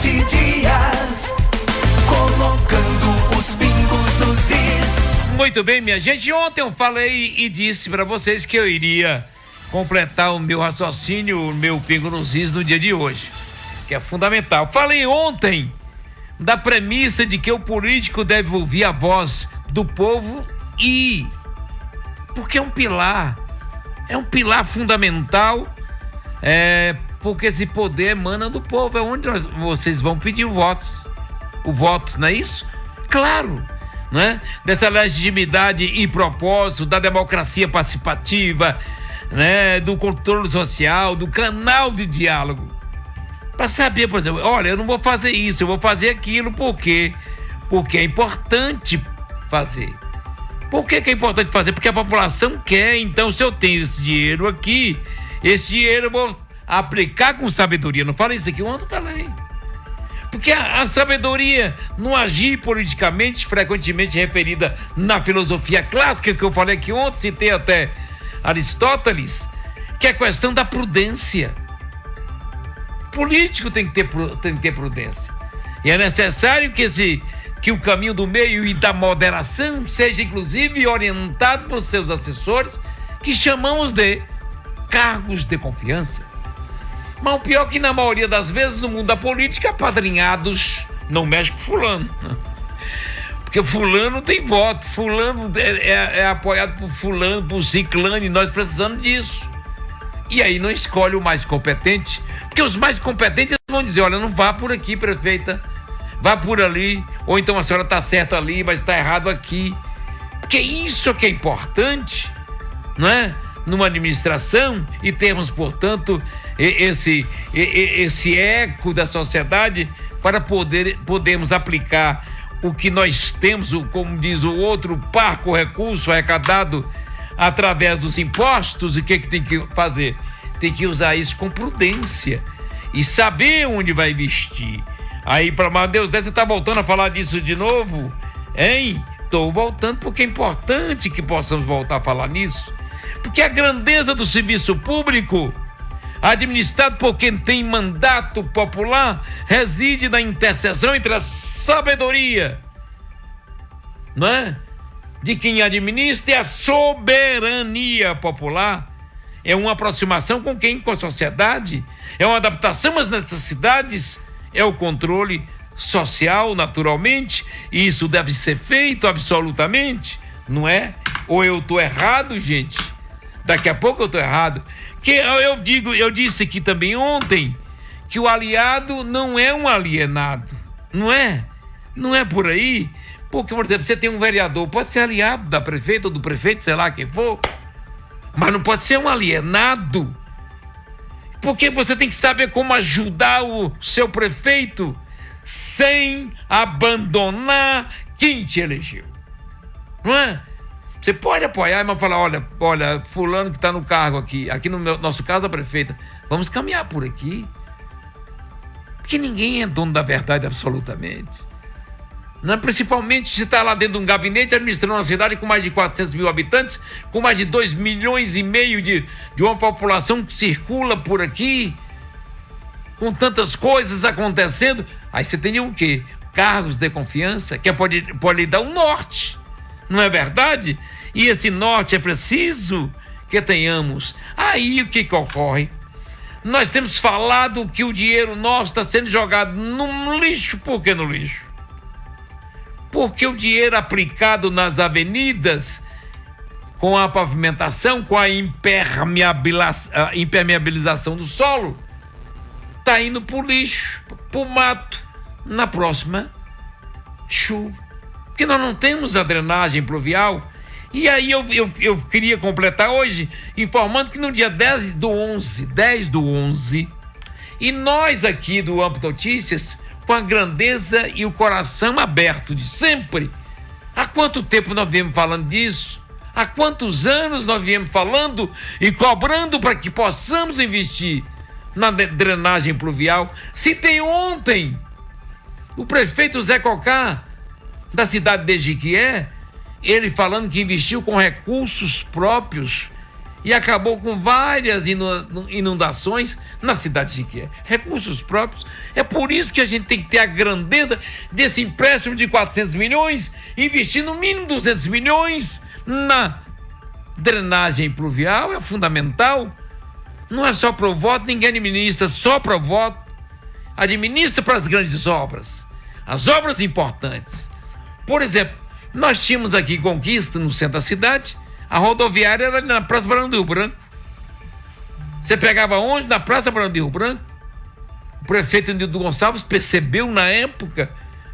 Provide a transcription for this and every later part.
7 dias, colocando os pingos nos is. Muito bem, minha gente, ontem eu falei e disse para vocês que eu iria completar o meu raciocínio, o meu pingo nos is no dia de hoje, que é fundamental. Falei ontem da premissa de que o político deve ouvir a voz do povo porque é um pilar fundamental, porque esse poder emana do povo, é onde vocês vão pedir o voto, não é isso? Claro, né? Dessa legitimidade e propósito da democracia participativa, né? Do controle social, do canal de diálogo, para saber, por exemplo, olha, eu não vou fazer isso, eu vou fazer aquilo, porque é importante fazer. Por que é importante fazer? Porque a população quer. Então, se eu tenho esse dinheiro aqui, esse dinheiro eu vou aplicar com sabedoria. Não falei isso aqui ontem, falei. Porque a sabedoria no agir politicamente, frequentemente referida na filosofia clássica, que eu falei aqui ontem, citei até Aristóteles, que é a questão da prudência. O político tem que ter prudência. E é necessário que o caminho do meio e da moderação seja, inclusive, orientado por seus assessores, que chamamos de cargos de confiança. Mas o pior é que, na maioria das vezes, no mundo da política, apadrinhados não mexe com fulano. Porque fulano tem voto, fulano é apoiado por fulano, por ciclano, e nós precisamos disso. E aí não escolhe o mais competente, porque os mais competentes vão dizer, olha, não vá por aqui, prefeita, vá por ali, ou então a senhora está certa ali, mas está errado aqui. Porque isso é que é importante, não é? Numa administração, e temos, portanto, esse eco da sociedade para podermos aplicar o que nós temos, como diz o outro, parco recurso arrecadado através dos impostos. E o que tem que fazer? Tem que usar isso com prudência e saber onde vai investir. Aí, para amar Deus, você está voltando a falar disso de novo? Hein? Estou voltando porque é importante que possamos voltar a falar nisso. Porque a grandeza do serviço público, administrado por quem tem mandato popular, reside na interseção entre a sabedoria, não é? De quem administra e a soberania popular. É uma aproximação com quem? Com a sociedade. É uma adaptação às necessidades. É o controle social, naturalmente. E isso deve ser feito absolutamente, não é? Ou eu estou errado, gente? Daqui a pouco eu estou errado. Que eu disse aqui também ontem que o aliado não é um alienado, não é? Não é por aí. Porque, por exemplo, você tem um vereador, pode ser aliado da prefeita ou do prefeito, sei lá quem for, mas não pode ser um alienado. Porque você tem que saber como ajudar o seu prefeito sem abandonar quem te elegeu, não é? Você pode apoiar, mas falar, olha, fulano que está no cargo aqui no nosso caso a prefeita, vamos caminhar por aqui. Porque ninguém é dono da verdade absolutamente. Não é? Principalmente se está lá dentro de um gabinete administrando uma cidade com mais de 400 mil habitantes, com mais de 2,5 milhões de uma população que circula por aqui, com tantas coisas acontecendo. Aí você tem o quê? Cargos de confiança, que pode lhe dar um norte. Não é verdade? E esse norte é preciso que tenhamos. Aí o que ocorre? Nós temos falado que o dinheiro nosso está sendo jogado no lixo. Por que no lixo? Porque o dinheiro aplicado nas avenidas, com a pavimentação, com a impermeabilização do solo, está indo para o lixo, para o mato, na próxima chuva. Porque nós não temos a drenagem pluvial. E aí eu queria completar hoje informando que no dia 10 do 11, e nós aqui do Amplo Notícias, com a grandeza e o coração aberto de sempre, há quanto tempo nós viemos falando disso? Há quantos anos nós viemos falando e cobrando para que possamos investir na drenagem pluvial? Citei ontem o prefeito Zé Cocá, da cidade de Jequié, ele falando que investiu com recursos próprios e acabou com várias inundações na cidade de Jequié. Recursos próprios. É por isso que a gente tem que ter a grandeza desse empréstimo de 400 milhões, investir no mínimo 200 milhões na drenagem pluvial, é fundamental. Não é só para o voto, ninguém administra só para o voto. Administra para as grandes obras, as obras importantes. Por exemplo, nós tínhamos aqui Conquista, no centro da cidade, a rodoviária era ali na Praça Barão do Rio Branco. Você pegava ônibus na Praça Barão do Rio Branco. O prefeito Nildo Gonçalves percebeu na época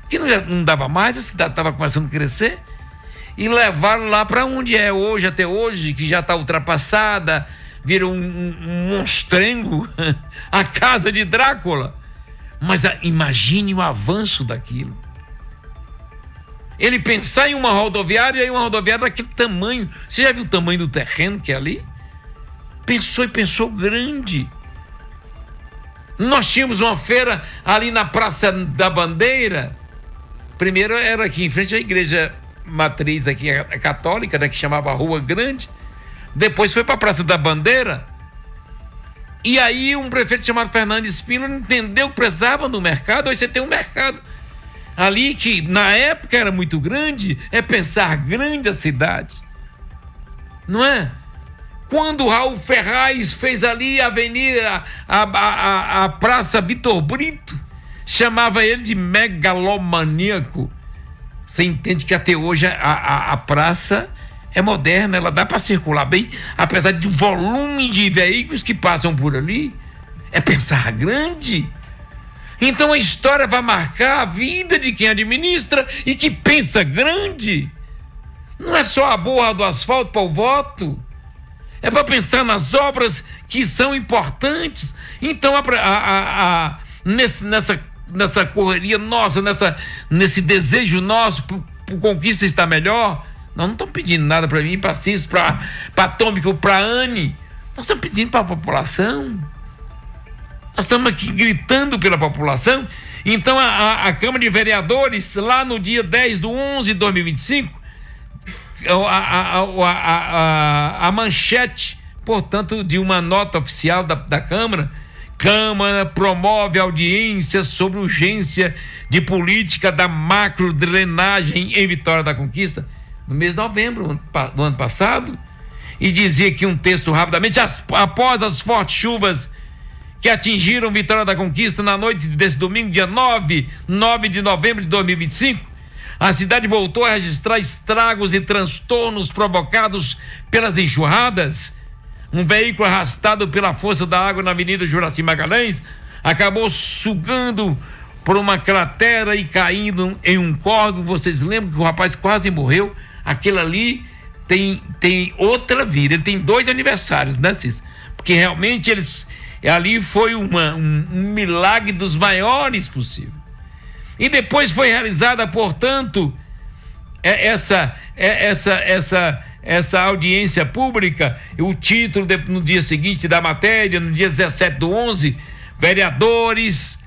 que não dava mais, a cidade estava começando a crescer, e levaram lá para onde é hoje, até hoje, que já está ultrapassada, vira um monstrengo, a casa de Drácula. Mas imagine o avanço daquilo. Ele pensar em uma rodoviária, e uma rodoviária daquele tamanho. Você já viu o tamanho do terreno que é ali? Pensou e pensou grande. Nós tínhamos uma feira ali na Praça da Bandeira. Primeiro era aqui em frente à igreja matriz aqui, a católica, né, que chamava Rua Grande. Depois foi para a Praça da Bandeira. E aí um prefeito chamado Fernando Espino entendeu que precisava do mercado. Hoje você tem um mercado ali que na época era muito grande. É pensar grande a cidade, não é? Quando o Raul Ferraz fez ali a avenida, a Praça Vitor Brito, chamava ele de megalomaníaco. Você entende que até hoje a praça é moderna, ela dá para circular bem, apesar de um volume de veículos que passam por ali. É pensar grande. Então a história vai marcar a vida de quem administra e que pensa grande. Não é só a borra do asfalto para o voto. É para pensar nas obras que são importantes. Então, nessa correria nossa, nesse desejo nosso por Conquista estar melhor, nós não estamos pedindo nada para mim, para Cícero, para Atômico, para Anne. Nós estamos pedindo para a população. Nós estamos aqui gritando pela população. Então, a Câmara de Vereadores, lá no dia 10/11/2025, a manchete, portanto, de uma nota oficial da Câmara promove audiências sobre urgência de política da macrodrenagem em Vitória da Conquista, no mês de novembro do ano passado, e dizia que um texto rapidamente, após as fortes chuvas que atingiram Vitória da Conquista na noite desse domingo, dia 9 de novembro de 2025, a cidade voltou a registrar estragos e transtornos provocados pelas enxurradas. Um veículo arrastado pela força da água na Avenida Juraci Magalhães acabou sugando por uma cratera e caindo em um córrego. Vocês lembram que o rapaz quase morreu? Aquele ali tem outra vida. Ele tem 2 aniversários, né, Cícero? Porque realmente ali foi um milagre dos maiores possível. E depois foi realizada, portanto, essa audiência pública. O título no dia seguinte da matéria, no dia 17/11, vereadores,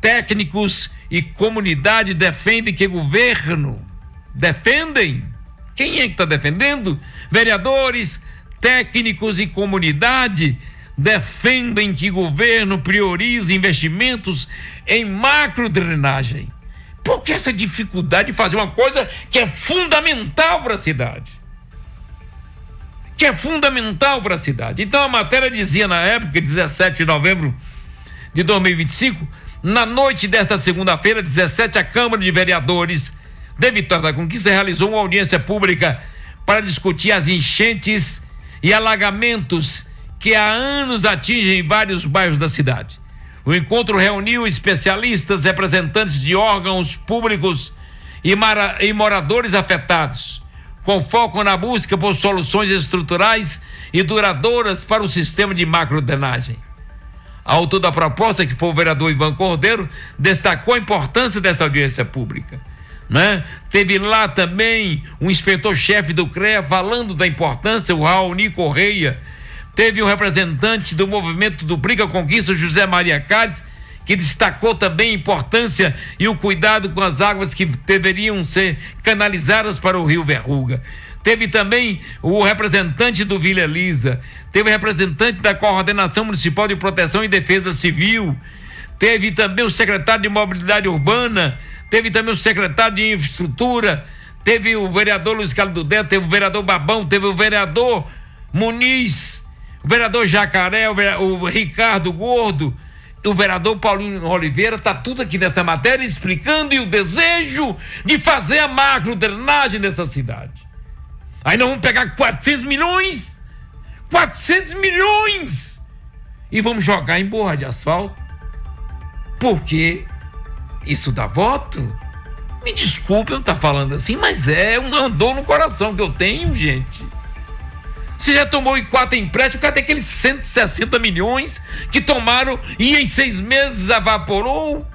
técnicos e comunidade defendem que governo. Defendem? Quem é que está defendendo? Vereadores, técnicos e comunidade defendem que governo priorize investimentos em macrodrenagem. Por que essa dificuldade de fazer uma coisa que é fundamental para a cidade? Que é fundamental para a cidade. Então a matéria dizia na época, 17 de novembro de 2025, na noite desta segunda-feira, 17, a Câmara de Vereadores de Vitória da Conquista realizou uma audiência pública para discutir as enchentes e alagamentos que há anos atingem vários bairros da cidade. O encontro reuniu especialistas, representantes de órgãos públicos e moradores afetados, com foco na busca por soluções estruturais e duradouras para o sistema de macrodrenagem. Autor da proposta, que foi o vereador Ivan Cordeiro, destacou a importância dessa audiência pública, né? Teve lá também o inspetor-chefe do CREA falando da importância, o Raoni Correia. Teve um representante do movimento Duplica Conquista, José Maria Cádiz, que destacou também a importância e o cuidado com as águas que deveriam ser canalizadas para o Rio Verruga. teve também o representante do Vila Elisa, teve o representante da Coordenação Municipal de Proteção e Defesa Civil, teve também o secretário de Mobilidade Urbana, teve também o secretário de Infraestrutura, teve o vereador Luiz Carlos Dudé, teve o vereador Babão, teve o vereador Muniz, o vereador Jacaré, o Ricardo Gordo, o vereador Paulinho Oliveira. Está tudo aqui nessa matéria explicando, e o desejo de fazer a macro drenagem dessa cidade. Aí nós vamos pegar 400 milhões e vamos jogar em borra de asfalto, porque isso dá voto. Me desculpe eu estar falando assim, mas é um dor no coração que eu tenho, gente. Você já tomou em 4 empréstimos, cadê aqueles 160 milhões que tomaram e em 6 meses evaporou?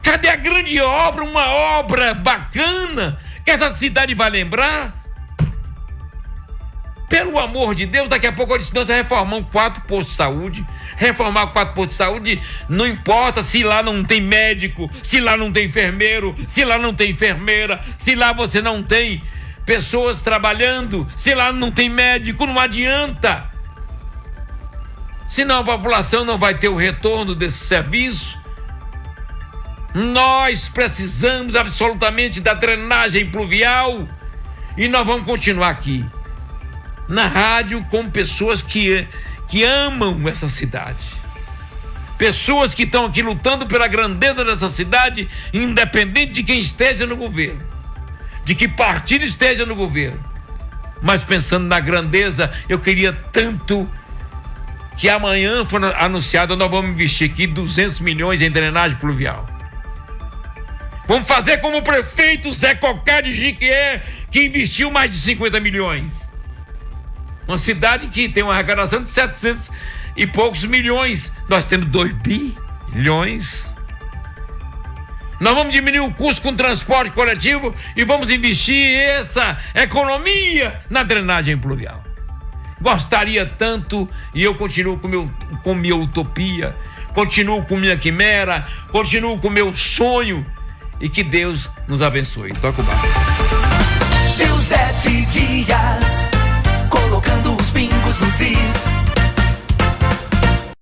Cadê a grande obra, uma obra bacana que essa cidade vai lembrar? Pelo amor de Deus, daqui a pouco eu disse, nós reformamos 4 postos de saúde. Reformar 4 postos de saúde, não importa se lá não tem médico, se lá não tem enfermeiro, se lá não tem enfermeira, se lá você não tem pessoas trabalhando, se lá não tem médico, não adianta. Senão a população não vai ter o retorno desse serviço. Nós precisamos absolutamente da drenagem pluvial, e nós vamos continuar aqui na rádio com pessoas que amam essa cidade, pessoas que estão aqui lutando pela grandeza dessa cidade, independente de quem esteja no governo, de que partido esteja no governo. Mas pensando na grandeza, eu queria tanto que amanhã for anunciado, nós vamos investir aqui 200 milhões em drenagem pluvial. Vamos fazer como o prefeito Zé Cocá de Jiquié, que investiu mais de 50 milhões. Uma cidade que tem uma arrecadação de 700 e poucos milhões. Nós temos 2 bilhões. Nós vamos diminuir o custo com o transporte coletivo e vamos investir essa economia na drenagem pluvial. Gostaria tanto, e eu continuo com minha utopia, continuo com minha quimera, continuo com meu sonho, e que Deus nos abençoe. Toca o barco. Deus 7 dias, colocando os pingos nos is.